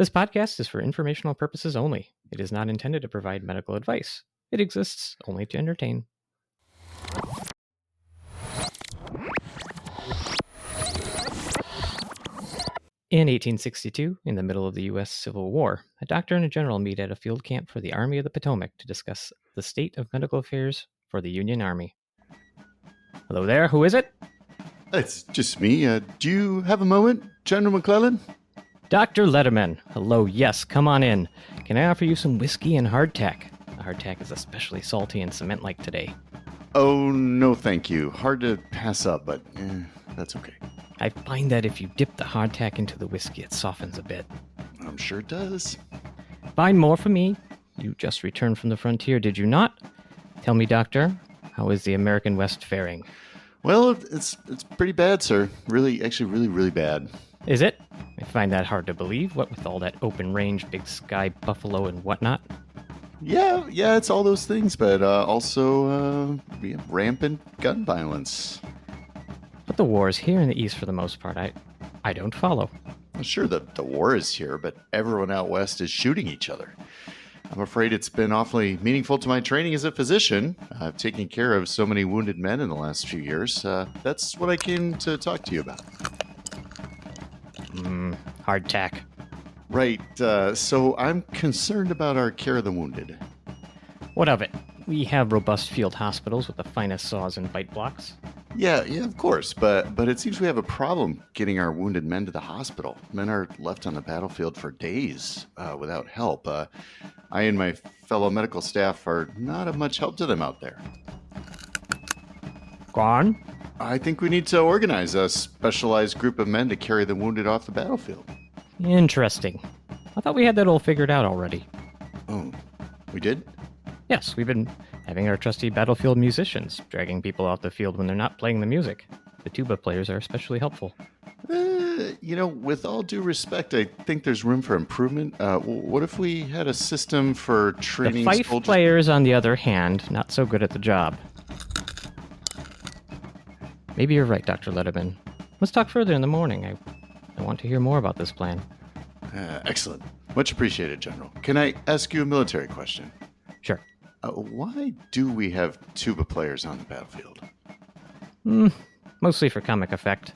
This podcast is for informational purposes only. It is not intended to provide medical advice. It exists only to entertain. In 1862, in the middle of the U.S. Civil War, a doctor and a general meet at a field camp for the Army of the Potomac to discuss the state of medical affairs for the Union Army. Hello there, who is it? It's just me. Do you have a moment, General McClellan? Dr. Letterman. Hello, yes, come on in. Can I offer you some whiskey and hardtack? Hardtack is especially salty and cement-like today. Oh, no thank you. Hard to pass up, but that's okay. I find that if you dip the hardtack into the whiskey, it softens a bit. I'm sure it does. Find more for me. You just returned from the frontier, did you not? Tell me, Doctor, how is the American West faring? Well, it's pretty bad, sir. Really bad. Is it? I find that hard to believe, what with all that open range, big sky, buffalo, and whatnot. Yeah, it's all those things, but also we have rampant gun violence. But the war is here in the East for the most part. I don't follow. I'm sure the war is here, but everyone out west is shooting each other. I'm afraid it's been awfully meaningful to my training as a physician. I've taken care of so many wounded men in the last few years. That's what I came to talk to you about. Hardtack. Right, so I'm concerned about our care of the wounded. What of it? We have robust field hospitals with the finest saws and bite blocks. Yeah, of course, but it seems we have a problem getting our wounded men to the hospital. Men are left on the battlefield for days without help. I and my fellow medical staff are not of much help to them out there. Go on. I think we need to organize a specialized group of men to carry the wounded off the battlefield. Interesting. I thought we had that all figured out already. Oh, we did? Yes, we've been having our trusty battlefield musicians dragging people off the field when they're not playing the music. The tuba players are especially helpful. With all due respect, I think there's room for improvement. What if we had a system for training The fife soldiers? players, on the other hand, not so good at the job. Maybe you're right, Dr. Letterman. Let's talk further in the morning. I want to hear more about this plan. Excellent. Much appreciated, General. Can I ask you a military question? Sure. Why do we have tuba players on the battlefield? Mostly for comic effect.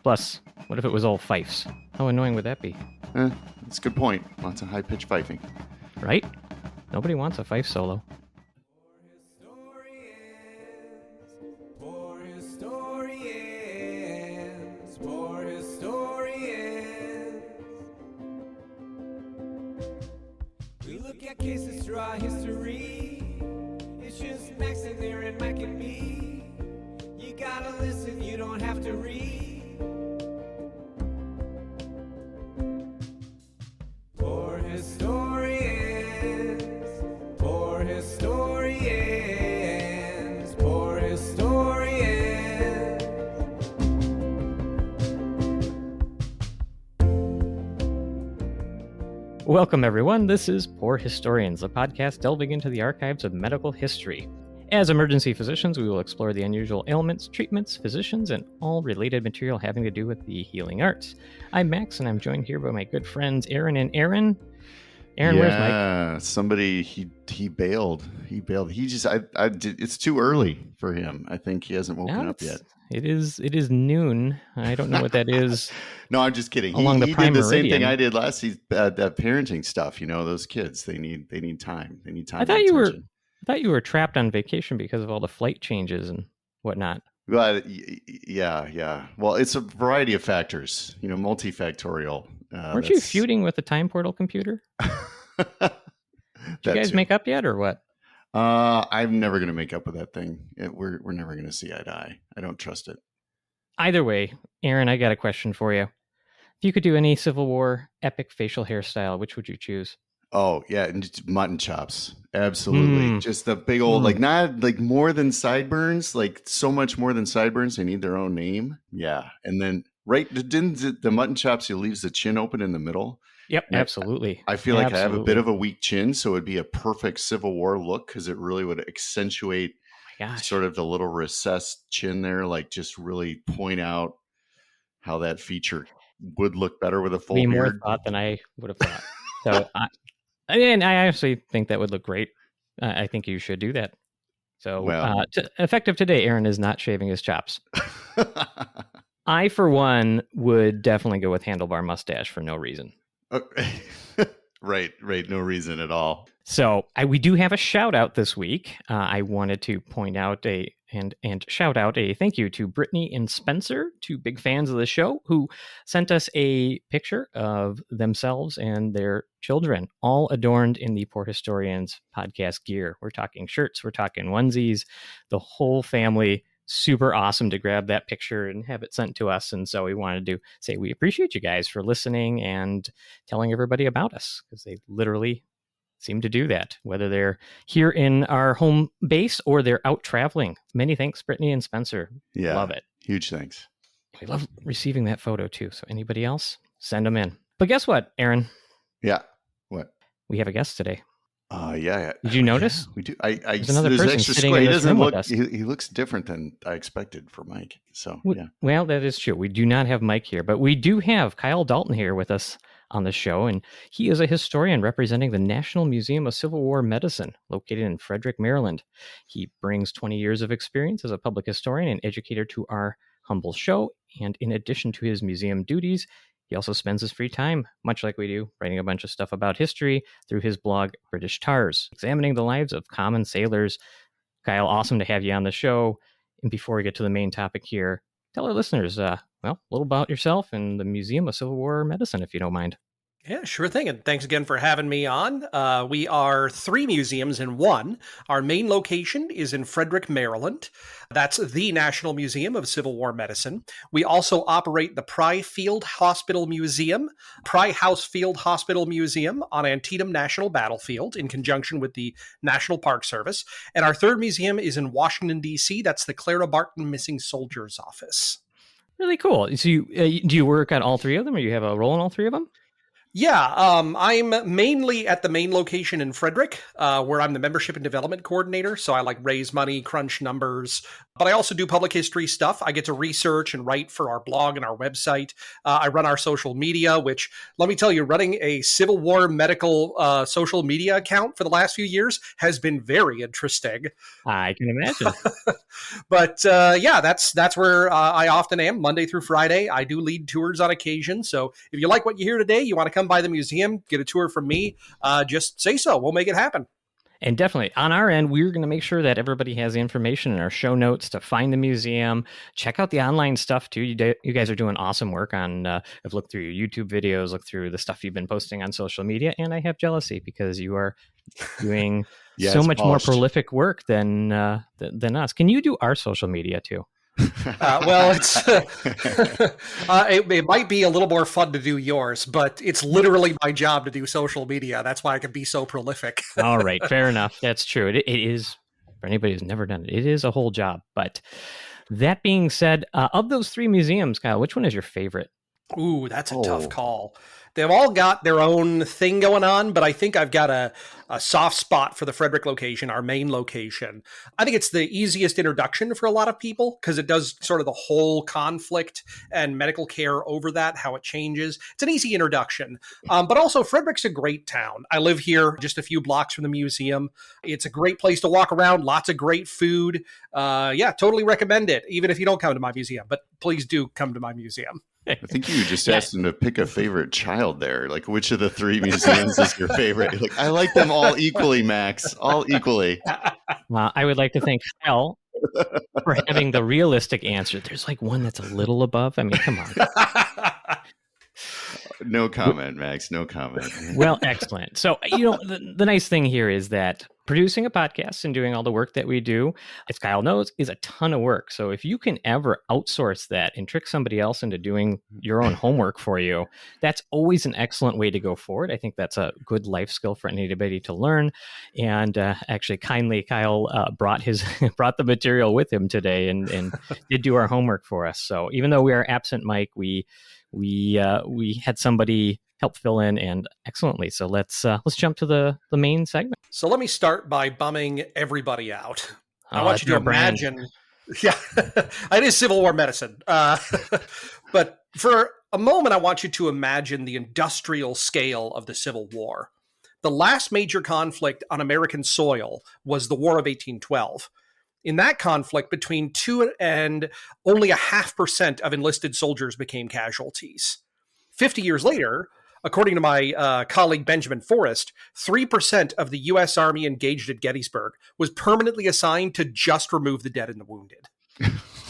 Plus, what if it was all fifes? How annoying would that be? That's a good point. Lots of high-pitched fifing. Right? Nobody wants a fife solo. We look at cases through our history. It's just Max and there and Mike and me. You gotta listen, you don't have to read. Poor historians, poor historians, poor historians. Welcome, everyone. This is Poor Historians, a podcast delving into the archives of medical history. As emergency physicians, we will explore the unusual ailments, treatments, physicians, and all related material having to do with the healing arts. I'm Max, and I'm joined here by my good friends Aaron and Aaron. Aaron, where's Mike? Yeah, somebody, he bailed. He bailed. He just, it's too early for him. I think he hasn't woken up yet. It is noon. I don't know what that is. No, I'm just kidding. Along the he prime did the same meridian. thing I did last season. That parenting stuff. Those kids. They need time. They need time. I thought you were trapped on vacation because of all the flight changes and whatnot. Well, yeah. Well, it's a variety of factors. Multifactorial. Weren't you feuding with the time portal computer? Did you guys make up yet, or what? I'm never going to make up with that thing. We're never going to see eye to eye. I don't trust it. Either way, Aaron, I got a question for you. If you could do any Civil War epic facial hairstyle, which would you choose? Oh, yeah, and just mutton chops. Absolutely. Just the big old, not like more than sideburns, like so much more than sideburns. They need their own name. Yeah. And then, didn't the mutton chops, he leaves the chin open in the middle? Yep, absolutely. I feel like I have a bit of a weak chin, so it'd be a perfect Civil War look because it really would accentuate sort of the little recessed chin there, like just really point out how that feature would look better with a full Be more beard. thought than I would have thought. So, I actually think that would look great. I think you should do that. So, Well. Effective today, Aaron is not shaving his chops. I, for one, would definitely go with handlebar mustache for no reason. Right. No reason at all. So we do have a shout out this week. I wanted to point out and shout out a thank you to Brittany and Spencer, two big fans of the show, who sent us a picture of themselves and their children, all adorned in the Poor Historians podcast gear. We're talking shirts, we're talking onesies, the whole family. Super awesome to grab that picture and have it sent to us. And so we wanted to say we appreciate you guys for listening and telling everybody about us, because they literally seem to do that, whether they're here in our home base or they're out traveling. Many thanks, Brittany and Spencer. Yeah. Love it. Huge thanks. We love receiving that photo too. So anybody else, send them in. But guess what, Aaron? Yeah. What? We have a guest today. Yeah. Did you notice? Yeah, we do. There's another person sitting in this room with us. He looks different than I expected for Mike. So yeah. Well, that is true. We do not have Mike here, but we do have Kyle Dalton here with us on the show, and he is a historian representing the National Museum of Civil War Medicine, located in Frederick, Maryland. He brings 20 years of experience as a public historian and educator to our humble show, and in addition to his museum duties, he also spends his free time, much like we do, writing a bunch of stuff about history through his blog, British Tars, examining the lives of common sailors. Kyle, awesome to have you on the show. And before we get to the main topic here, tell our listeners, a little about yourself and the Museum of Civil War Medicine, if you don't mind. Yeah, sure thing. And thanks again for having me on. We are 3 museums in one. Our main location is in Frederick, Maryland. That's the National Museum of Civil War Medicine. We also operate the Pry Field Hospital Museum, Pry House Field Hospital Museum on Antietam National Battlefield in conjunction with the National Park Service. And our 3rd museum is in Washington, D.C. That's the Clara Barton Missing Soldiers Office. Really cool. So do you work at all 3 of them, or you have a role in all 3 of them? Yeah, I'm mainly at the main location in Frederick, where I'm the membership and development coordinator. So I raise money, crunch numbers, but I also do public history stuff. I get to research and write for our blog and our website. I run our social media, which, let me tell you, running a Civil War medical social media account for the last few years has been very interesting. I can imagine. But that's where I often am, Monday through Friday. I do lead tours on occasion. So if you like what you hear today, you want to come by the museum, get a tour from me, just say so. We'll make it happen. And definitely on our end, we're going to make sure that everybody has the information in our show notes to find the museum. Check out the online stuff too. You guys are doing awesome work on, I've looked through your YouTube videos, looked through the stuff you've been posting on social media, and I have jealousy because you are doing so much more prolific work than us. Can you do our social media too? It might be a little more fun to do yours, but it's literally my job to do social media. That's why I can be so prolific. All right, fair enough. That's true. It is, for anybody who's never done it, it is a whole job. But that being said, of those 3 museums, Kyle, which one is your favorite? Ooh, that's a tough call. They've all got their own thing going on, but I think I've got a soft spot for the Frederick location, our main location. I think it's the easiest introduction for a lot of people because it does sort of the whole conflict and medical care over that, how it changes. It's an easy introduction. But also, Frederick's a great town. I live here just a few blocks from the museum. It's a great place to walk around, lots of great food. Totally recommend it, even if you don't come to my museum. But please do come to my museum. I think you just asked him to pick a favorite child there. Like, which of the 3 museums is your favorite? Like, I like them all equally, Max. All equally. I would like to thank Kyle for having the realistic answer. There's one that's a little above. I mean, come on. No comment, Max. No comment. Well, excellent. So, the nice thing here is that producing a podcast and doing all the work that we do, as Kyle knows, is a ton of work. So if you can ever outsource that and trick somebody else into doing your own homework for you, that's always an excellent way to go forward. I think that's a good life skill for anybody to learn. And actually, kindly, Kyle brought the material with him today and did do our homework for us. So even though we are absent, Mike, we had somebody help fill in, and excellently. So let's jump to the main segment. So let me start by bumming everybody out. I want you to imagine. Yeah, it is Civil War medicine. But for a moment, I want you to imagine the industrial scale of the Civil War. The last major conflict on American soil was the War of 1812. In that conflict, between 2 and only 0.5% of enlisted soldiers became casualties. 50 years later, according to my colleague Benjamin Forrest, 3% of the U.S. Army engaged at Gettysburg was permanently assigned to just remove the dead and the wounded.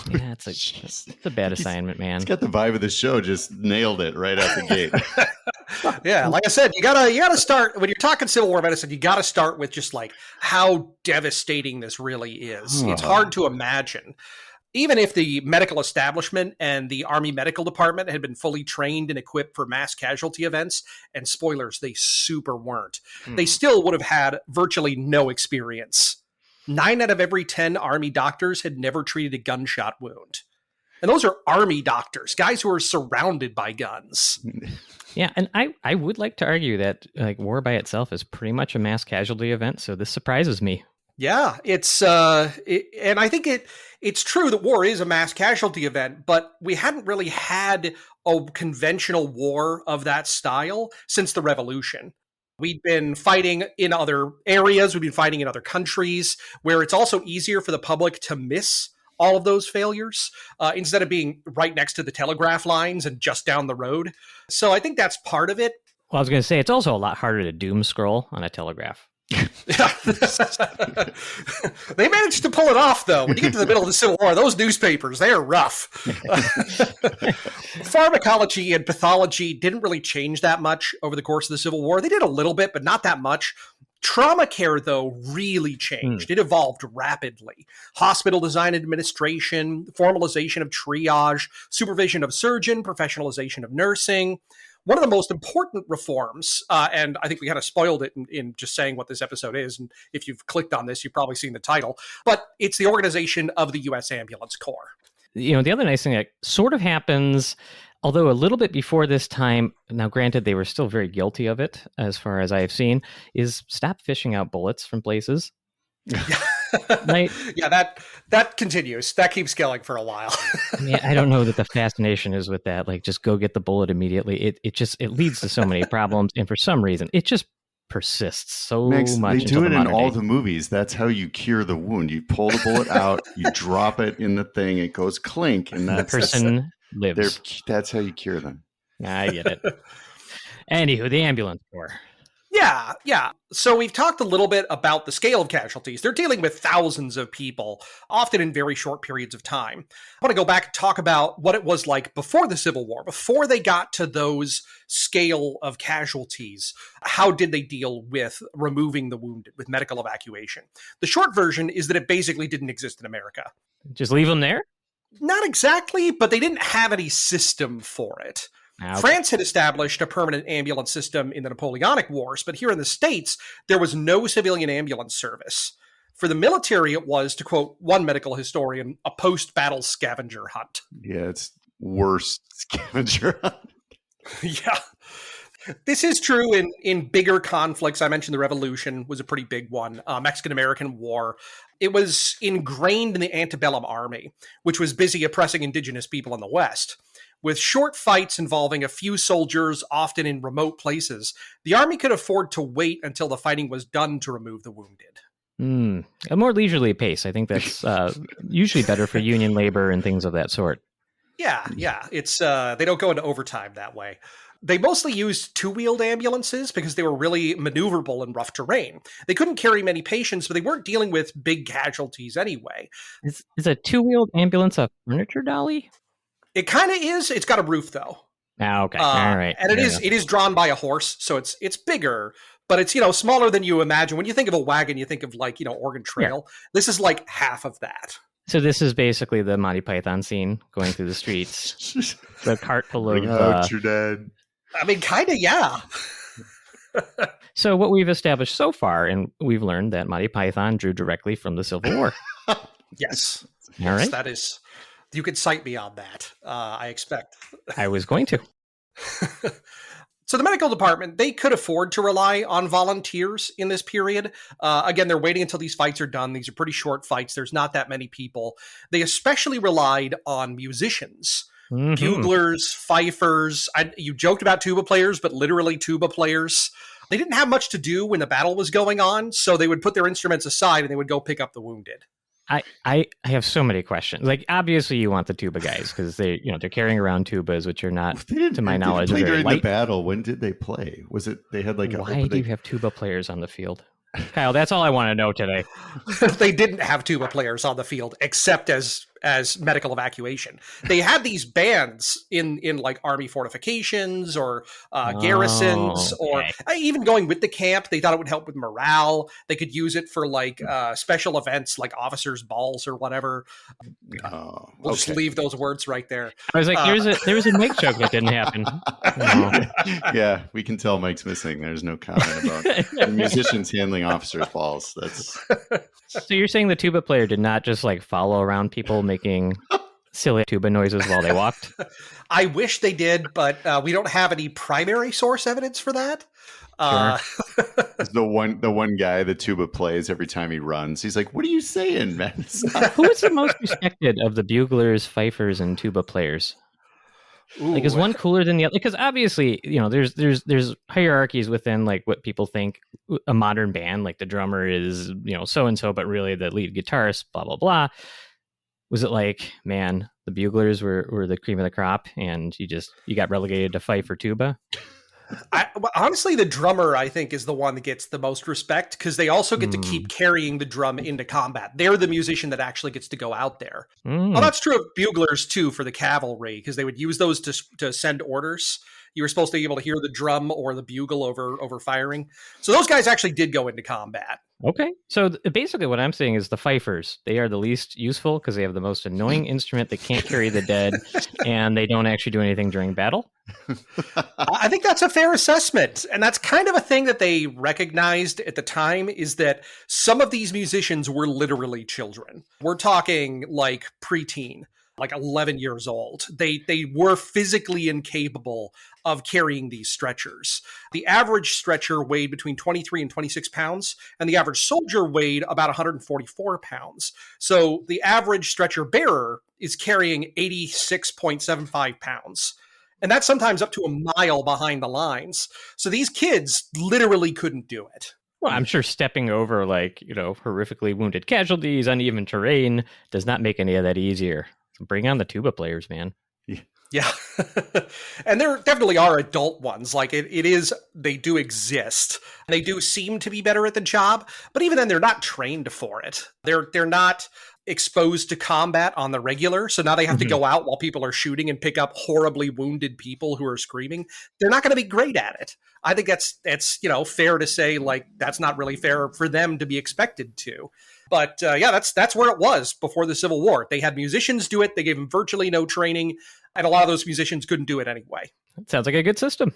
Yeah, it's a bad assignment, man. He's got the vibe of the show, just nailed it right out the gate. Yeah, like I said, you gotta start when you're talking Civil War medicine. You gotta start with just like how devastating this really is. It's hard to imagine. Even if the medical establishment and the Army Medical Department had been fully trained and equipped for mass casualty events, and spoilers, they super weren't, they still would have had virtually no experience. 9 out of every 10 Army doctors had never treated a gunshot wound. And those are Army doctors, guys who are surrounded by guns. Yeah, and I would like to argue that like war by itself is pretty much a mass casualty event, so this surprises me. Yeah, it's and I think it's true that war is a mass casualty event, but we hadn't really had a conventional war of that style since the Revolution. We'd been fighting in other areas, we've been fighting in other countries, where it's also easier for the public to miss all of those failures instead of being right next to the telegraph lines and just down the road. So I think that's part of it. Well, I was going to say, it's also a lot harder to doom scroll on a telegraph. They managed to pull it off, though. When you get to the middle of the Civil War, those newspapers, they are rough. Pharmacology and pathology didn't really change that much over the course of the Civil War. They did a little bit, but not that much. Trauma care, though, really changed. It evolved rapidly. Hospital design and administration, formalization of triage, supervision of surgeon, professionalization of nursing. One of the most important reforms, and I think we kind of spoiled it in just saying what this episode is, and if you've clicked on this, you've probably seen the title, but it's the organization of the U.S. Ambulance Corps. You know, the other nice thing that sort of happens, although a little bit before this time, now granted they were still very guilty of it, as far as I have seen, is stop fishing out bullets from places. Yeah, that continues. That keeps going for a while. I mean, I don't know that the fascination is with that. Like, just go get the bullet immediately. It leads to so many problems, and for some reason, it just persists so Max, much. They do it in all day. the movies. That's how you cure the wound. You pull the bullet out, you drop it in the thing, it goes clink, and the person lives. That's how you cure them. I get it. Anywho, the ambulance corps. Yeah. So we've talked a little bit about the scale of casualties. They're dealing with thousands of people, often in very short periods of time. I want to go back and talk about what it was like before the Civil War, before they got to those scale of casualties. How did they deal with removing the wounded, with medical evacuation? The short version is that it basically didn't exist in America. Just leave them there? Not exactly, but they didn't have any system for it. Okay. France had established a permanent ambulance system in the Napoleonic Wars, but here in the States, there was no civilian ambulance service. For the military, it was, to quote one medical historian, a post-battle scavenger hunt. Yeah, it's worse scavenger hunt. Yeah. This is true in bigger conflicts. I mentioned the Revolution was a pretty big one. Mexican-American War. It was ingrained in the antebellum army, which was busy oppressing indigenous people in the West. With short fights involving a few soldiers, often in remote places, the army could afford to wait until the fighting was done to remove the wounded. A more leisurely pace. I think that's usually better for union labor and things of that sort. Yeah. It's they don't go into overtime that way. They mostly used two-wheeled ambulances because they were really maneuverable in rough terrain. They couldn't carry many patients, but they weren't dealing with big casualties anyway. Is a two-wheeled ambulance a furniture dolly? It kind of is. It's got a roof, though. Ah, okay. All right. And it is drawn by a horse, so it's bigger, but it's, smaller than you imagine. When you think of a wagon, you think of Oregon Trail. Yeah. This is like half of that. So this is basically the Monty Python scene going through the streets. The cart full of... out your dad. I mean, kind of, yeah. So what we've established so far, and we've learned that Monty Python drew directly from the Civil War. Yes. All right. That is... You could cite me on that, I expect. I was going to. So the medical department, they could afford to rely on volunteers in this period. Again, they're waiting until these fights are done. These are pretty short fights. There's not that many people. They especially relied on musicians. buglers, fifers. You joked about tuba players, but literally tuba players. They didn't have much to do when the battle was going on, so they would put their instruments aside and they would go pick up the wounded. I have so many questions. Like, obviously, you want the tuba guys because they're carrying around tubas, which are not, to my knowledge, play very during light. the battle. When did they play? Was it they had like Why do you have tuba players on the field? Kyle, that's all I want to know today. They didn't have tuba players on the field except as medical evacuation. They had these bands in like army fortifications or garrisons, or even going with the camp. They thought it would help with morale. They could use it for like special events like officers' balls or whatever. We'll just leave those words right there. I was like, there was a Mike joke that didn't happen. Yeah, we can tell Mike's missing. There's no comment about the musicians handling officers' balls. That's So you're saying the tuba player did not just like follow around people making silly tuba noises while they walked? I wish they did, but we don't have any primary source evidence for that. The one guy the tuba plays every time he runs. He's like, "What are you saying, man?" Who is the most respected of the buglers, fifers, and tuba players? Ooh. Like, is one cooler than the other? Because obviously, there's hierarchies within like what people think a modern band. Like the drummer is so and so, but really the lead guitarist, blah blah blah. Was it like, man, the buglers were the cream of the crop, and you got relegated to fife or tuba? Honestly, the drummer, I think, is the one that gets the most respect because they also get to keep carrying the drum into combat. They're the musician that actually gets to go out there. Well, that's true of buglers, too, for the cavalry, because they would use those to send orders. You were supposed to be able to hear the drum or the bugle over firing. So those guys actually did go into combat. Okay. So basically what I'm saying is the fifers, they are the least useful because they have the most annoying instrument that can't carry the dead, and they don't actually do anything during battle. I think that's a fair assessment. And that's kind of a thing that they recognized at the time, is that some of these musicians were literally children. We're talking like preteen, like 11 years old. They were physically incapable of carrying these stretchers. The average stretcher weighed between 23 and 26 pounds, and the average soldier weighed about 144 pounds. So the average stretcher bearer is carrying 86.75 pounds. And that's sometimes up to a mile behind the lines. So these kids literally couldn't do it. Well, I'm sure stepping over horrifically wounded casualties, uneven terrain does not make any of that easier. So bring on the tuba players, man. Yeah. And there definitely are adult ones. Like they do exist. They do seem to be better at the job, but even then they're not trained for it. They're not exposed to combat on the regular. So now they have to go out while people are shooting and pick up horribly wounded people who are screaming. They're not going to be great at it. I think that's fair to say, like, that's not really fair for them to be expected to. But that's where it was before the Civil War. They had musicians do it. They gave them virtually no training. And a lot of those musicians couldn't do it anyway. That sounds like a good system.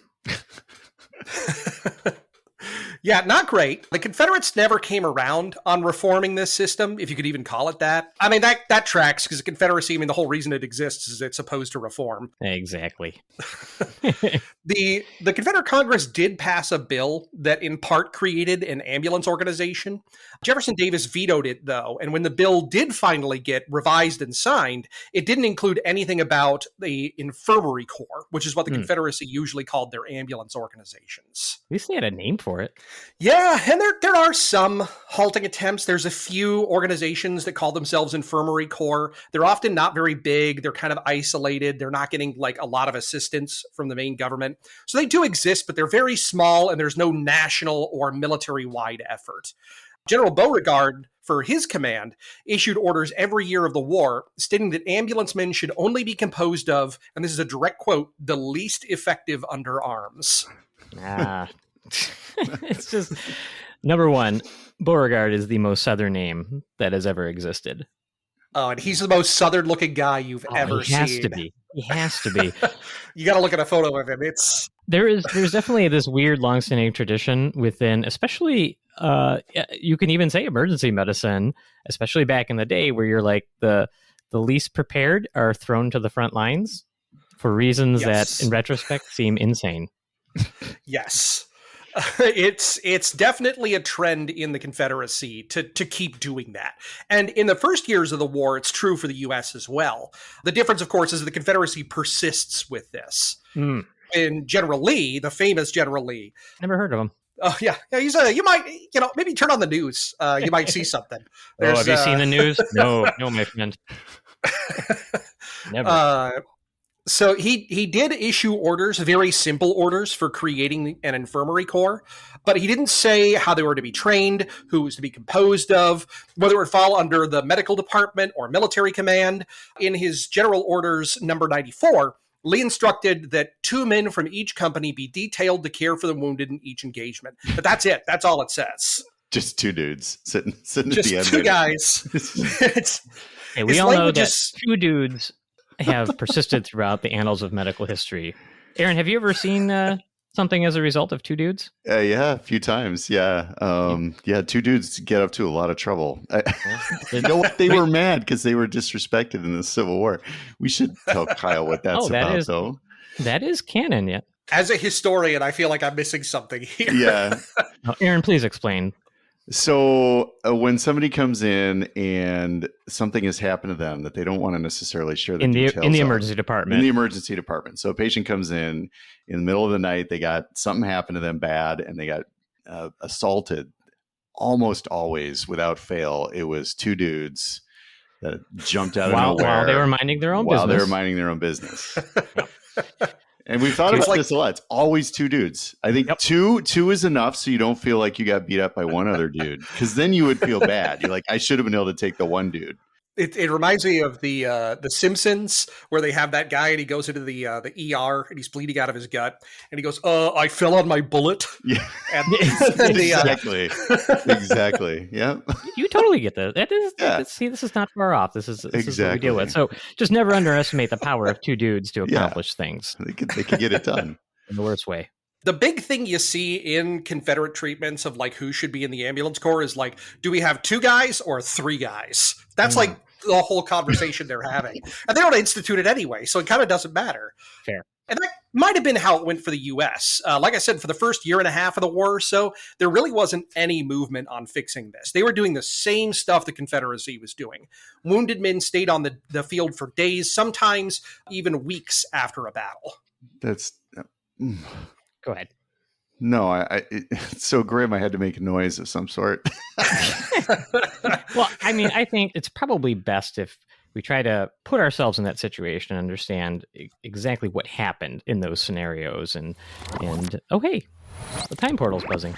Yeah, not great. The Confederates never came around on reforming this system, if you could even call it that. I mean, that tracks, because the Confederacy, the whole reason it exists is it's supposed to reform. Exactly. The Confederate Congress did pass a bill that in part created an ambulance organization. Jefferson Davis vetoed it, though, and when the bill did finally get revised and signed, it didn't include anything about the infirmary corps, which is what the Confederacy usually called their ambulance organizations. At least they had a name for it. Yeah, and there are some halting attempts. There's a few organizations that call themselves infirmary corps. They're often not very big. They're kind of isolated. They're not getting like a lot of assistance from the main government. So they do exist, but they're very small, and there's no national or military-wide effort. General Beauregard, for his command, issued orders every year of the war stating that ambulance men should only be composed of, and this is a direct quote, the least effective underarms. It's just, number one, Beauregard is the most Southern name that has ever existed. Oh, and he's the most Southern-looking guy you've ever seen. He has to be. You got to look at a photo of him. There's definitely this weird, long-standing tradition within, especially, you can even say emergency medicine, especially back in the day, where you're like the least prepared are thrown to the front lines for reasons that, in retrospect, seem insane. Yes. It's definitely a trend in the Confederacy to keep doing that. And in the first years of the war, it's true for the U.S. as well. The difference, of course, is the Confederacy persists with this. Mm. In General Lee, the famous General Lee. Never heard of him. Oh yeah, he's you might maybe turn on the news. You might see something. Have you seen the news? No, my friend. Never. So he did issue orders, very simple orders for creating an infirmary corps, but he didn't say how they were to be trained, who was to be composed of, whether it would fall under the medical department or military command. In his general orders number 94, Lee instructed that 2 men from each company be detailed to care for the wounded in each engagement. But that's it. That's all it says. Just 2 dudes sitting just at the end. Just 2 guys. Hey, we all know that 2 dudes have persisted throughout the annals of medical history. Aaron, have you ever seen something as a result of 2 dudes? Yeah, a few times. Yeah. 2 dudes get up to a lot of trouble. You know what? They were mad because they were disrespected in the Civil War. We should tell Kyle what that's about, though. That is canon, yeah. As a historian, I feel like I'm missing something here. Yeah. Aaron, please explain. So when somebody comes in and something has happened to them that they don't want to necessarily share the details in the emergency department. In the emergency department. So a patient comes in the middle of the night, they got something happened to them bad, and they got assaulted. Almost always, without fail, it was 2 dudes that jumped out of nowhere. While they were minding their own business. While they were minding their own business. And we've thought about this a lot. It's always 2 dudes. I think two is enough so you don't feel like you got beat up by one other dude. Because then you would feel bad. You're like, I should have been able to take the one dude. It reminds me of the Simpsons, where they have that guy and he goes into the ER and he's bleeding out of his gut and he goes, I fell on my bullet. Yeah, and exactly. Yeah, you totally get that. See, this is not far off. This is what we deal with. So just never underestimate the power of 2 dudes to accomplish things. They could get it done in the worst way. The big thing you see in Confederate treatments of like who should be in the ambulance corps is like, do we have 2 guys or 3 guys? That's like the whole conversation they're having. And they don't institute it anyway, so it kind of doesn't matter. Fair. And that might have been how it went for the U.S. Like I said, for the first year and a half of the war or so, there really wasn't any movement on fixing this. They were doing the same stuff the Confederacy was doing. Wounded men stayed on the field for days, sometimes even weeks after a battle. That's... Go ahead. No, it's so grim I had to make a noise of some sort. Well, I mean, I think it's probably best if we try to put ourselves in that situation and understand exactly what happened in those scenarios. And oh, hey, the time portal's buzzing.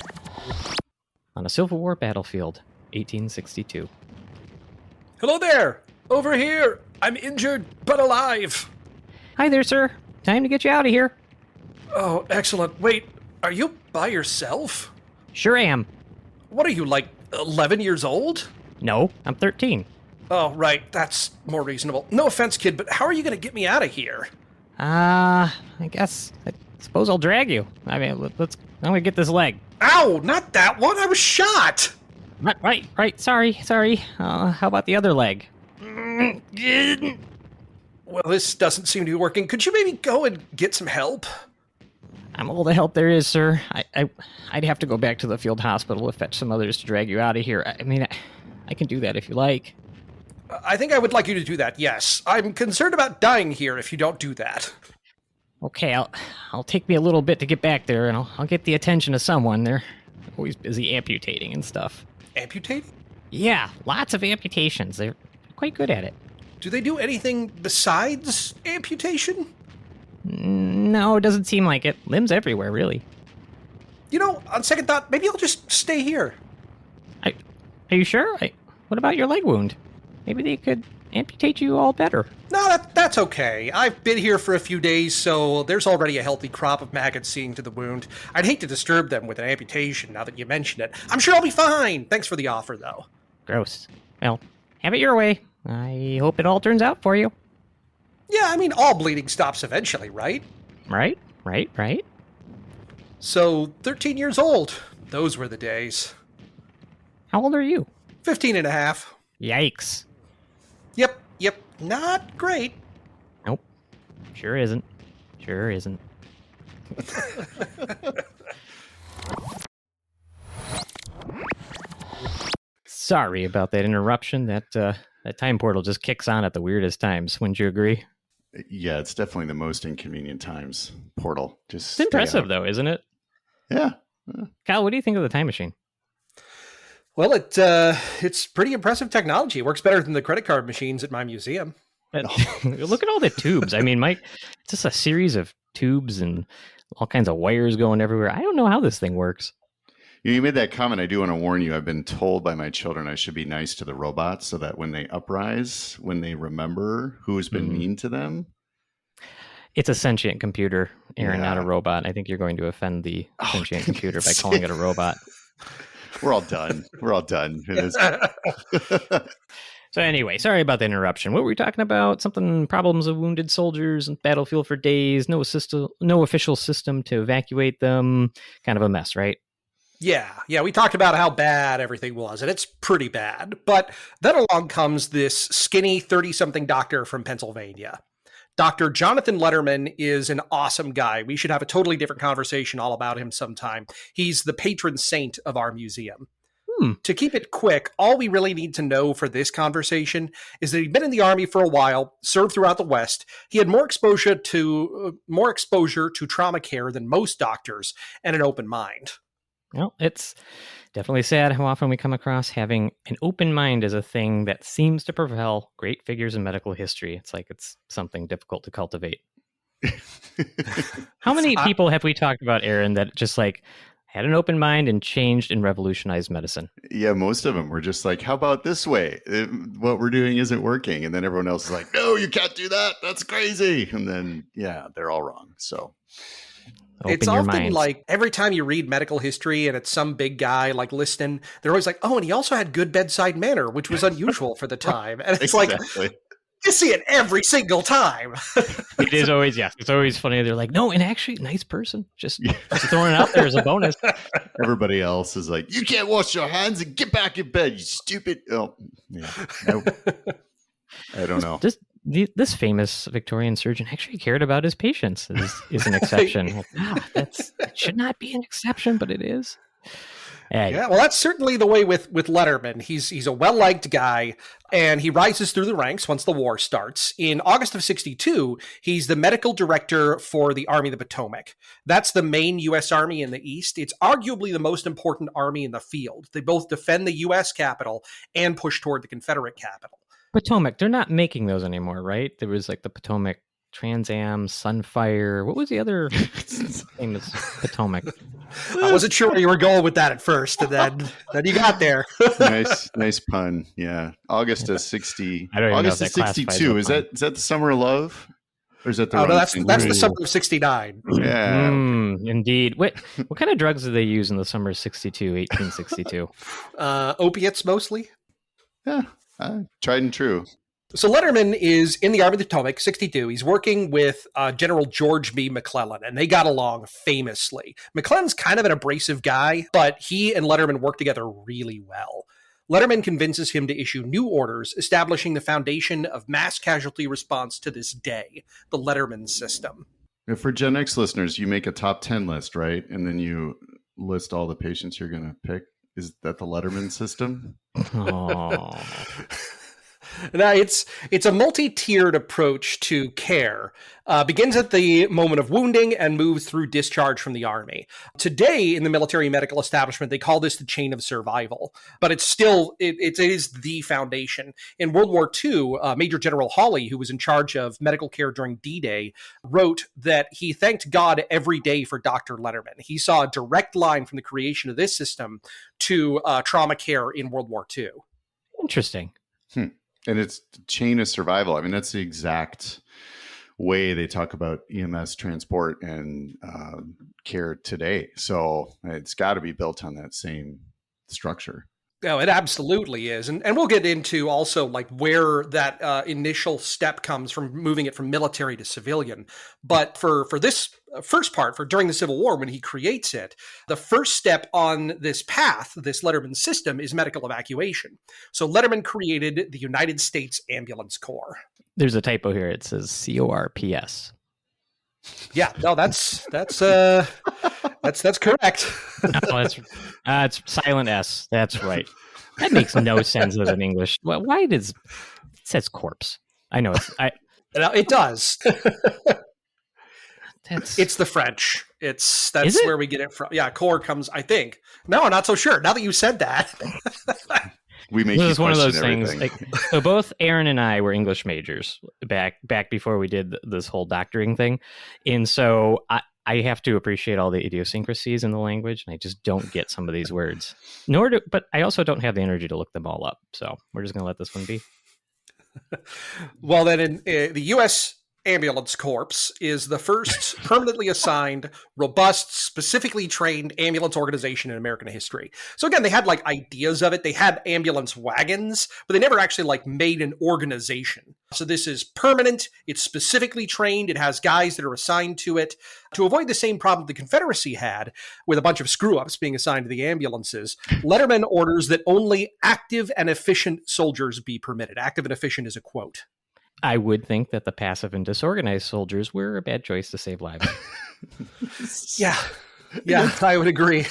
On a Civil War battlefield, 1862. Hello there! Over here! I'm injured, but alive! Hi there, sir. Time to get you out of here. Oh, excellent. Wait, are you by yourself? Sure am. What are you, like 11 years old? No, I'm 13. Oh, right. That's more reasonable. No offense, kid, but how are you going to get me out of here? I suppose I'll drag you. I mean, I'm going to get this leg. Ow, not that one. I was shot. Right. Sorry. How about the other leg? Well, this doesn't seem to be working. Could you maybe go and get some help? I'm all the help there is, sir. I'd have to go back to the field hospital to fetch some others to drag you out of here. I mean, I can do that if you like. I think I would like you to do that, yes. I'm concerned about dying here if you don't do that. Okay, I'll take me a little bit to get back there, and I'll get the attention of someone. They're always busy amputating and stuff. Amputating? Yeah, lots of amputations. They're quite good at it. Do they do anything besides amputation? No, it doesn't seem like it. Limbs everywhere, really. You know, on second thought, maybe I'll just stay here. Are you sure? What about your leg wound? Maybe they could amputate you all better. No, that's okay. I've been here for a few days, so there's already a healthy crop of maggots seeing to the wound. I'd hate to disturb them with an amputation now that you mention it. I'm sure I'll be fine. Thanks for the offer, though. Gross. Well, have it your way. I hope it all turns out for you. Yeah, I mean, all bleeding stops eventually, right? Right. So, 13 years old. Those were the days. How old are you? 15 and a half. Yikes. Yep. Not great. Nope. Sure isn't. Sorry about that interruption. That time portal just kicks on at the weirdest times. Wouldn't you agree? Yeah, it's definitely the most inconvenient times. Portal. Just It's impressive, though, isn't it? Yeah. Kyle, what do you think of the time machine? Well, it's pretty impressive technology. It works better than the credit card machines at my museum. Look at all the tubes. I mean, Mike, it's just a series of tubes and all kinds of wires going everywhere. I don't know how this thing works. You made that comment. I do want to warn you. I've been told by my children I should be nice to the robots so that when they uprise, when they remember who's been mean to them. It's a sentient computer, Aaron, not a robot. I think you're going to offend the sentient computer by calling it a robot. We're all done. We're all done. So anyway, sorry about the interruption. What were we talking about? Problems of wounded soldiers and battlefield for days, no official system to evacuate them. Kind of a mess, right? Yeah, we talked about how bad everything was, and it's pretty bad. But then along comes this skinny 30-something doctor from Pennsylvania. Dr. Jonathan Letterman is an awesome guy. We should have a totally different conversation all about him sometime. He's the patron saint of our museum. To keep it quick, all we really need to know for this conversation is that he'd been in the Army for a while, served throughout the West. He had more exposure to trauma care than most doctors, and an open mind. Well, it's definitely sad how often we come across having an open mind as a thing that seems to propel great figures in medical history. It's like it's something difficult to cultivate. How many people have we talked about, Aaron, that just like had an open mind and changed and revolutionized medicine? Yeah, most of them were just like, how about this way? What we're doing isn't working. And then everyone else is like, no, you can't do that. That's crazy. And then, yeah, they're all wrong. So it's often like every time you read medical history and it's some big guy like Liston, they're always like, oh, and he also had good bedside manner, which was unusual for the time. And it's like, you see it every single time. It is always, yes. It's always funny. They're like, no, and actually, nice person. Just throwing it out there as a bonus. Everybody else is like, you can't wash your hands and get back in bed, you stupid. Oh, yeah. I don't know. This famous Victorian surgeon actually cared about his patients is an exception. That should not be an exception, but it is. Hey. Yeah, well, that's certainly the way with Letterman. He's a well-liked guy, and he rises through the ranks once the war starts. In August of 1962, he's the medical director for the Army of the Potomac. That's the main U.S. Army in the East. It's arguably the most important army in the field. They both defend the U.S. capital and push toward the Confederate capital. Potomac, they're not making those anymore, right? There was like the Potomac Trans Am, Sunfire. What was the other famous Potomac? I wasn't sure where you were going with that at first, and then you got there. nice pun. Yeah, August of 60. I don't even August know of 62. Is that the summer of love, or is that the? Oh no, that's the summer of 69. Yeah, indeed. What kind of drugs did they use in the summer of 1862? Opiates mostly. Yeah, tried and true. So Letterman is in the Army of the Potomac, 1962. He's working with General George B. McClellan, and they got along famously. McClellan's kind of an abrasive guy, but he and Letterman work together really well. Letterman convinces him to issue new orders, establishing the foundation of mass casualty response to this day, the Letterman system. For Gen X listeners, you make a top 10 list, right? And then you list all the patients you're going to pick. Is that the Letterman system? Oh. Now, it's a multi-tiered approach to care. Begins at the moment of wounding and moves through discharge from the Army. Today, in the military medical establishment, they call this the chain of survival, but it's still, it is the foundation. In World War II, Major General Hawley, who was in charge of medical care during D-Day, wrote that he thanked God every day for Dr. Letterman. He saw a direct line from the creation of this system to trauma care in World War II. Interesting. And it's chain of survival. I mean, that's the exact way they talk about EMS transport and care today. So it's got to be built on that same structure. Oh, it absolutely is. And we'll get into also like where that initial step comes from moving it from military to civilian. But for this first part, for during the Civil War, when he creates it, the first step on this path, this Letterman system, is medical evacuation. So Letterman created the United States Ambulance Corps. There's a typo here. It says CORPS. Yeah, no, that's correct. Oh, it's silent S. That's right. That makes no sense as an English. Well, why does it says corpse? I know No, it does. That's It's the French. Is That's it? where we get it from. Yeah, core comes, I think. No, I'm not so sure. Now that you said that. We make This you is one of those question things. everything. Like, so both Aaron and I were English majors back before we did this whole doctoring thing, and so I have to appreciate all the idiosyncrasies in the language, and I just don't get some of these words. But I also don't have the energy to look them all up. So we're just gonna let this one be. Well, then in the U.S. Ambulance Corps is the first permanently assigned, robust, specifically trained ambulance organization in American history. So again, they had like ideas of it. They had ambulance wagons, but they never actually like made an organization. So this is permanent. It's specifically trained. It has guys that are assigned to it. To avoid the same problem the Confederacy had with a bunch of screw-ups being assigned to the ambulances, Letterman orders that only active and efficient soldiers be permitted. Active and efficient is a quote. I would think that the passive and disorganized soldiers were a bad choice to save lives. Yeah, I would agree.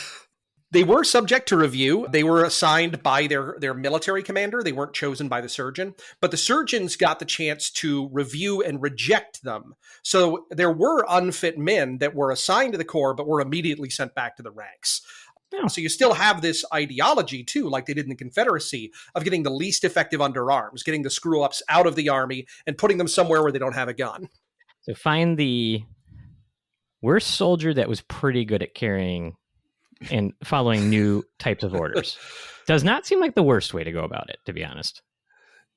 They were subject to review. They were assigned by their military commander. They weren't chosen by the surgeon, but the surgeons got the chance to review and reject them. So there were unfit men that were assigned to the Corps, but were immediately sent back to the ranks. Yeah. So you still have this ideology, too, like they did in the Confederacy, of getting the least effective underarms, getting the screw-ups out of the Army and putting them somewhere where they don't have a gun. So find the worst soldier that was pretty good at carrying and following new types of orders. Does not seem like the worst way to go about it, to be honest.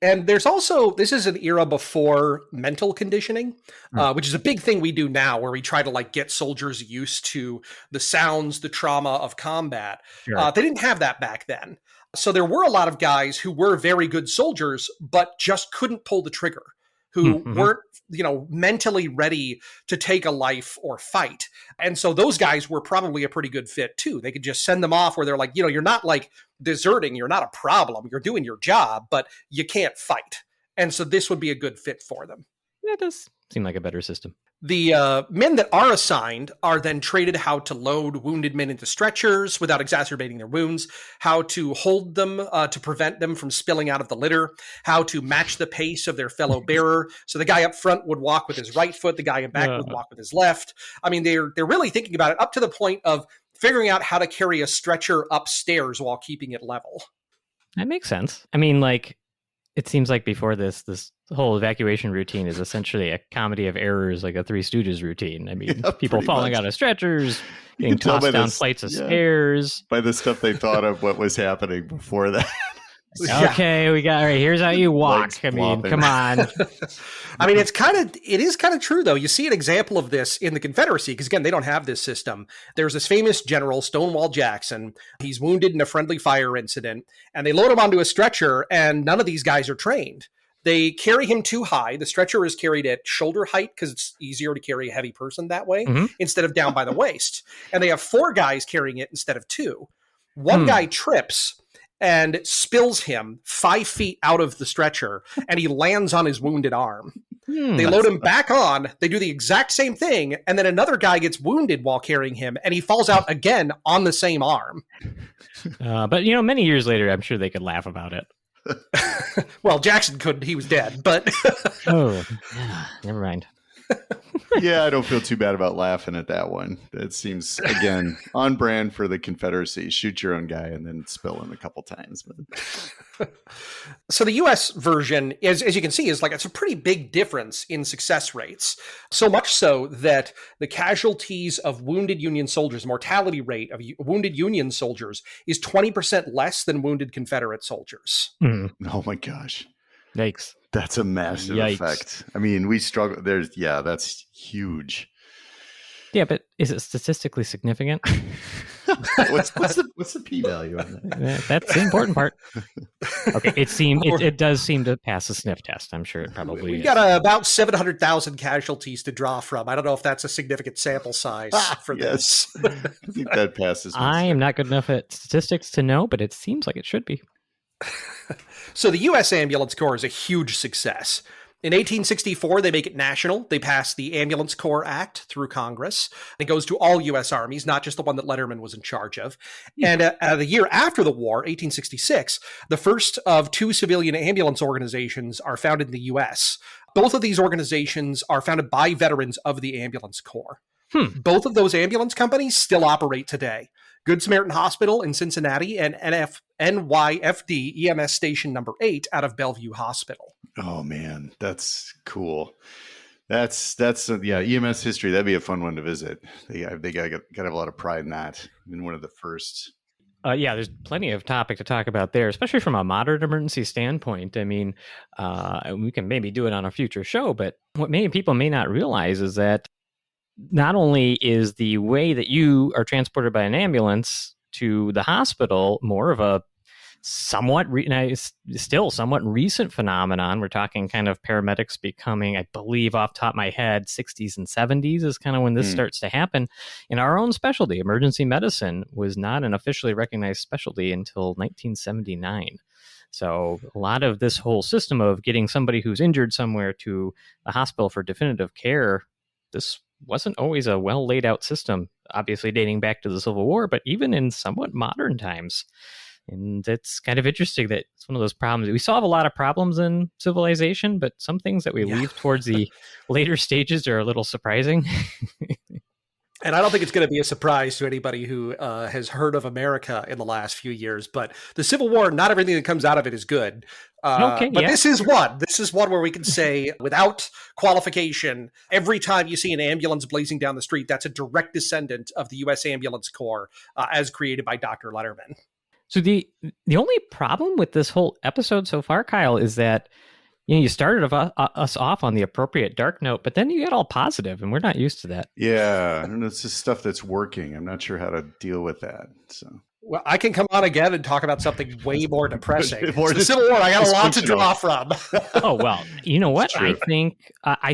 And there's also, this is an era before mental conditioning, which is a big thing we do now, where we try to like get soldiers used to the sounds, the trauma of combat. Sure. They didn't have that back then. So there were a lot of guys who were very good soldiers, but just couldn't pull the trigger, who weren't, mentally ready to take a life or fight. And so those guys were probably a pretty good fit too. They could just send them off where they're like, you're not like deserting. You're not a problem. You're doing your job, but you can't fight. And so this would be a good fit for them. That does seem like a better system. The men that are assigned are then traded how to load wounded men into stretchers without exacerbating their wounds, how to hold them to prevent them from spilling out of the litter, how to match the pace of their fellow bearer. So the guy up front would walk with his right foot, the guy in back would walk with his left. I mean, they're really thinking about it up to the point of figuring out how to carry a stretcher upstairs while keeping it level. That makes sense. I mean, like, it seems like before this whole evacuation routine is essentially a comedy of errors, like a Three Stooges routine. I mean, people falling out of stretchers, getting tossed down flights of stairs. By the stuff they thought of what was happening before that. Okay, all right, here's how you walk. I mean, come on. I mean, it is kind of true, though. You see an example of this in the Confederacy, because again, they don't have this system. There's this famous general, Stonewall Jackson. He's wounded in a friendly fire incident, and they load him onto a stretcher, and none of these guys are trained. They carry him too high. The stretcher is carried at shoulder height because it's easier to carry a heavy person that way instead of down by the waist. And they have 4 guys carrying it instead of 2. One guy trips and spills him 5 feet out of the stretcher, and he lands on his wounded arm. They load him back on. They do the exact same thing, and then another guy gets wounded while carrying him, and he falls out again on the same arm. But, many years later, I'm sure they could laugh about it. Well, Jackson couldn't. He was dead, but... Never mind. Yeah, I don't feel too bad about laughing at that one. It seems, again, on brand for the Confederacy. Shoot your own guy and then spill him a couple times. So the U.S. version, as you can see, is like it's a pretty big difference in success rates. So much so that the casualties of wounded Union soldiers, mortality rate of wounded Union soldiers is 20% less than wounded Confederate soldiers. Oh my gosh. Yikes. That's a massive effect. I mean, we struggle. That's huge. Yeah, but is it statistically significant? What's the p-value on that? That's the important part. Okay, it does seem to pass a sniff test. I'm sure it probably We've is. got about 700,000 casualties to draw from. I don't know if that's a significant sample size for this. I think that passes. I am not good enough at statistics to know, but it seems like it should be. So the U.S. Ambulance Corps is a huge success. In 1864, they make it national. They pass the Ambulance Corps Act through Congress. It goes to all U.S. armies, not just the one that Letterman was in charge of. And the year after the war, 1866, the first of 2 civilian ambulance organizations are founded in the U.S. Both of these organizations are founded by veterans of the Ambulance Corps. Both of those ambulance companies still operate today. Good Samaritan Hospital in Cincinnati and NYFD EMS Station number 8 out of Bellevue Hospital. Oh man, that's cool. That's EMS history. That'd be a fun one to visit. They got to have a lot of pride in that. In one of the first. There's plenty of topic to talk about there, especially from a modern emergency standpoint. I mean, we can maybe do it on a future show, but what many people may not realize is that not only is the way that you are transported by an ambulance to the hospital more of a somewhat recent phenomenon. We're talking kind of paramedics becoming, I believe off the top of my head, 60s and 70s is kind of when this starts to happen. In our own specialty, emergency medicine was not an officially recognized specialty until 1979. So a lot of this whole system of getting somebody who's injured somewhere to a hospital for definitive care, this wasn't always a well laid out system, obviously dating back to the Civil War, but even in somewhat modern times. And it's kind of interesting that it's one of those problems. We still have a lot of problems in civilization, but some things that we leave towards the later stages are a little surprising. And I don't think it's going to be a surprise to anybody who has heard of America in the last few years. But the Civil War, not everything that comes out of it is good. This is one. This is one where we can say, without qualification, every time you see an ambulance blazing down the street, that's a direct descendant of the U.S. Ambulance Corps as created by Dr. Letterman. So the only problem with this whole episode so far, Kyle, is that you started us off on the appropriate dark note, but then you get all positive, and we're not used to that. Yeah, and it's just stuff that's working. I'm not sure how to deal with that. So, well, I can come on again and talk about something way more depressing. The Civil War, I got a lot to draw from. Oh well, you know what? I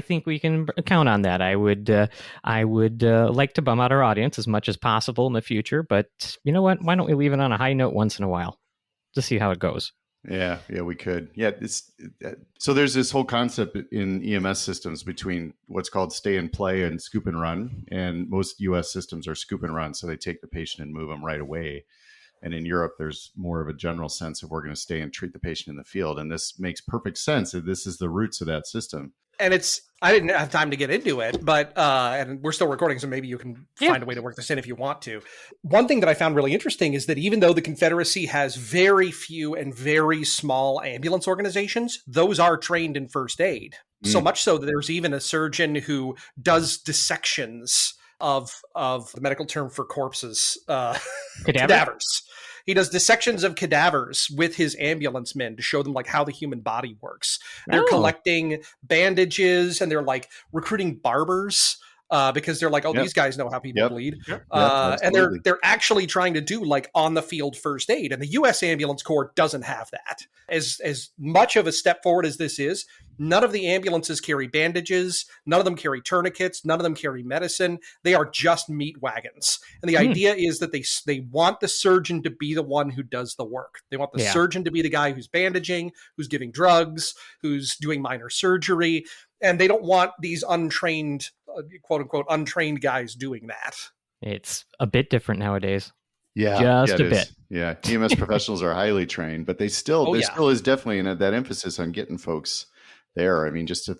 think we can count on that. I would like to bum out our audience as much as possible in the future, but you know what? Why don't we leave it on a high note once in a while to see how it goes? Yeah, we could. Yeah, so there's this whole concept in EMS systems between what's called stay and play and scoop and run. And most US systems are scoop and run. So they take the patient and move them right away. And in Europe, there's more of a general sense of we're going to stay and treat the patient in the field. And this makes perfect sense. This is the roots of that system. And I didn't have time to get into it, but and we're still recording, so maybe you can find a way to work this in if you want to. One thing that I found really interesting is that even though the Confederacy has very few and very small ambulance organizations, those are trained in first aid. So much so that there's even a surgeon who does dissections of the medical term for corpses, cadavers. He does dissections of cadavers with his ambulance men to show them like how the human body works. They're collecting bandages and they're like recruiting barbers because they're like, these guys know how people bleed. And they're actually trying to do like on the field first aid. And the U.S. Ambulance Corps doesn't have that. As much of a step forward as this is, none of the ambulances carry bandages. None of them carry tourniquets. None of them carry medicine. They are just meat wagons. And the idea is that they want the surgeon to be the one who does the work. They want the surgeon to be the guy who's bandaging, who's giving drugs, who's doing minor surgery. And they don't want these untrained, quote unquote, untrained guys doing that. It's a bit different nowadays. Yeah, just a bit. Yeah, EMS professionals are highly trained, but still is definitely that emphasis on getting folks there. I mean, it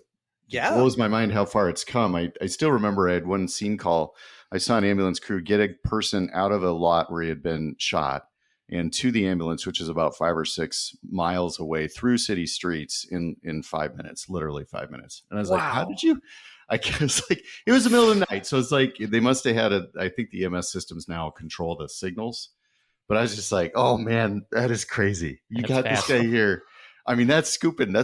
blows my mind how far it's come. I still remember I had one scene call. I saw an ambulance crew get a person out of a lot where he had been shot and to the ambulance, which is about 5 or 6 miles away through city streets in 5 minutes, literally 5 minutes. And I was like, how did you? I guess it was the middle of the night. So it's like they must have had I think the EMS systems now control the signals. But I was just like, oh man, that is crazy. That's got fast. This guy here. I mean, that's scoop and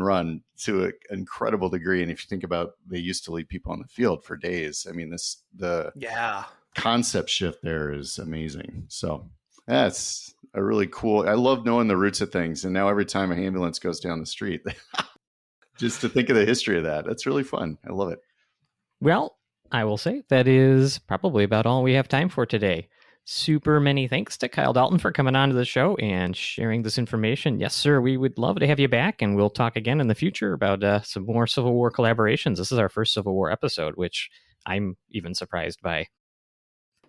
run to an incredible degree. And if you think about, they used to leave people on the field for days. I mean, the concept shift there is amazing. So that's a really cool. I love knowing the roots of things. And now every time an ambulance goes down the street, just to think of the history of that, that's really fun. I love it. Well, I will say that is probably about all we have time for today. Super many thanks to Kyle Dalton for coming on to the show and sharing this information. Yes, sir. We would love to have you back, and we'll talk again in the future about some more Civil War collaborations. This is our first Civil War episode, which I'm even surprised by.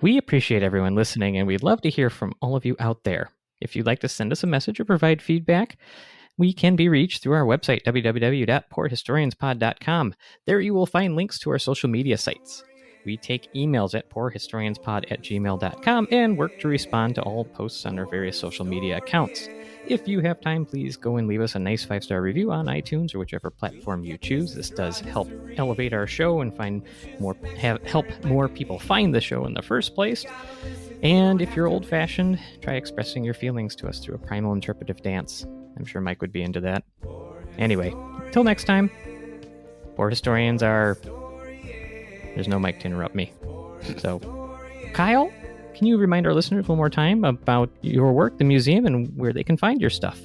We appreciate everyone listening, and we'd love to hear from all of you out there. If you'd like to send us a message or provide feedback, we can be reached through our website, www.poorhistorianspod.com. There you will find links to our social media sites. We take emails at poorhistorianspod@gmail.com and work to respond to all posts on our various social media accounts. If you have time, please go and leave us a nice 5-star review on iTunes or whichever platform you choose. This does help elevate our show and help more people find the show in the first place. And if you're old-fashioned, try expressing your feelings to us through a primal interpretive dance. I'm sure Mike would be into that. Anyway, till next time, Poor Historians are... There's no mic to interrupt me. So, Kyle, can you remind our listeners one more time about your work, the museum, and where they can find your stuff?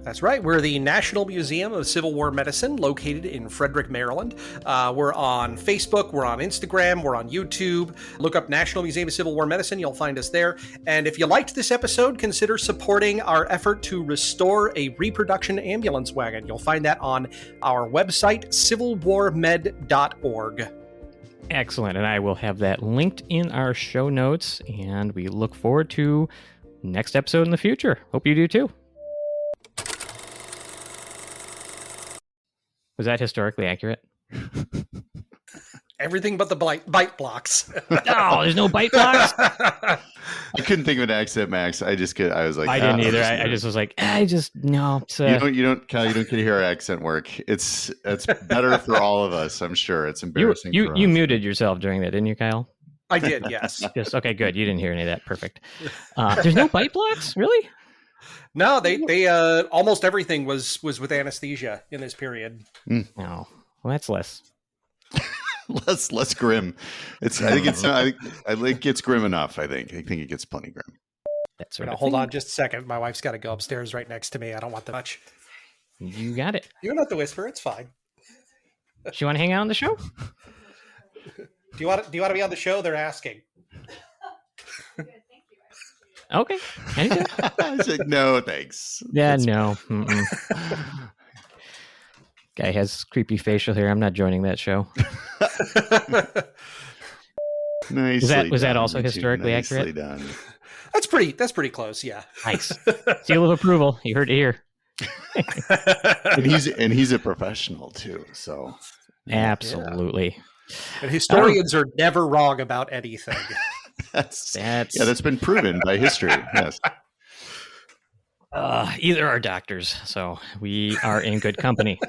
That's right. We're the National Museum of Civil War Medicine, located in Frederick, Maryland. We're on Facebook, we're on Instagram, we're on YouTube. Look up National Museum of Civil War Medicine. You'll find us there. And if you liked this episode, consider supporting our effort to restore a reproduction ambulance wagon. You'll find that on our website, civilwarmed.org. Excellent. And I will have that linked in our show notes. And we look forward to next episode in the future. Hope you do too. Was that historically accurate? Everything but the bite blocks. No, there's no bite blocks. I couldn't think of an accent, Max. I was like, I didn't either. I just was like, no. It's, you don't Kyle, you don't get to hear our accent work. It's better for all of us. I'm sure it's embarrassing. You muted yourself during that, didn't you, Kyle? I did, yes. Yes. Okay, good. You didn't hear any of that. Perfect. There's no bite blocks, really? No, they almost everything was with anesthesia in this period. Oh, well, that's less grim. I think it gets grim enough. I think it gets plenty grim. That's right. Hold on just a second. My wife's got to go upstairs right next to me. I don't want that much. You got it. You don't have to whisper. It's fine. Do you want to hang out on the show? Do you want to be on the show? They're asking. Okay. I said no, thanks. Yeah, no. Guy has creepy facial hair. I'm not joining that show. Was that also historically accurate? Done. That's pretty close. Yeah. Nice. Seal of approval. You heard it here. and he's a professional too. So absolutely. Yeah. And historians are never wrong about anything. That's been proven by history. Yes. Either are doctors, so we are in good company.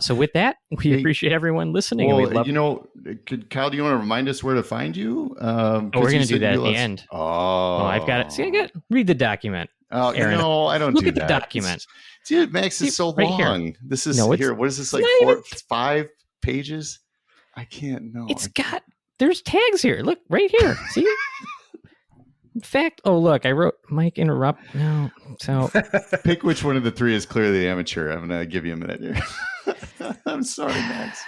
So with that, we appreciate everyone listening. Well, and Kyle, do you want to remind us where to find you? We're going to do that at the end. Oh, I've got it. See, read the document. Aaron. No, I don't Look do at that. The document. See, Max is so right long. Here. This is here. What is this, like 5 pages? I can't know. There's tags here. Look, right here. See? In fact, look, I wrote Mike interrupt. No. So pick which one of the three is clearly amateur. I'm going to give you a minute here. I'm sorry, Max.